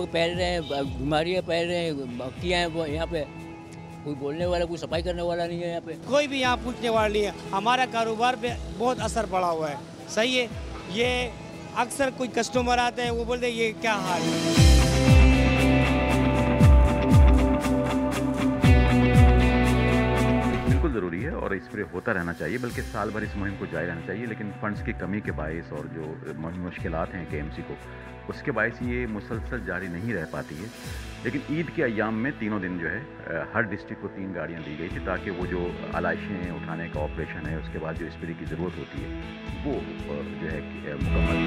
फैल रहे हैं, बीमारियाँ फैल रहे हैं, मक्खियाँ हैं वो यहाँ पे, कोई बोलने वाला, कोई सफाई करने वाला नहीं है यहाँ पे। कोई भी यहाँ पूछने वाला नहीं है। हमारा कारोबार पे बहुत असर पड़ा हुआ है। सही है, ये अक्सर कोई कस्टमर आते हैं वो बोलते हैं ये क्या हाल है। बिल्कुल ज़रूरी है और स्प्रे होता रहना चाहिए, बल्कि साल भर इस मुहिम को जारी रहना चाहिए। लेकिन फंड्स की कमी के बायस और जो मुश्किलात हैं केएमसी को, उसके बायस ये मुसलसल जारी नहीं रह पाती है। लेकिन ईद के अय्याम में तीनों दिन जो है हर डिस्ट्रिक्ट को 3 गाड़ियाँ दी गई थी, ताकि वो जो आलाइशें उठाने का ऑपरेशन है, उसके बाद जो स्प्रे की ज़रूरत होती है वो जो है मुकम्मल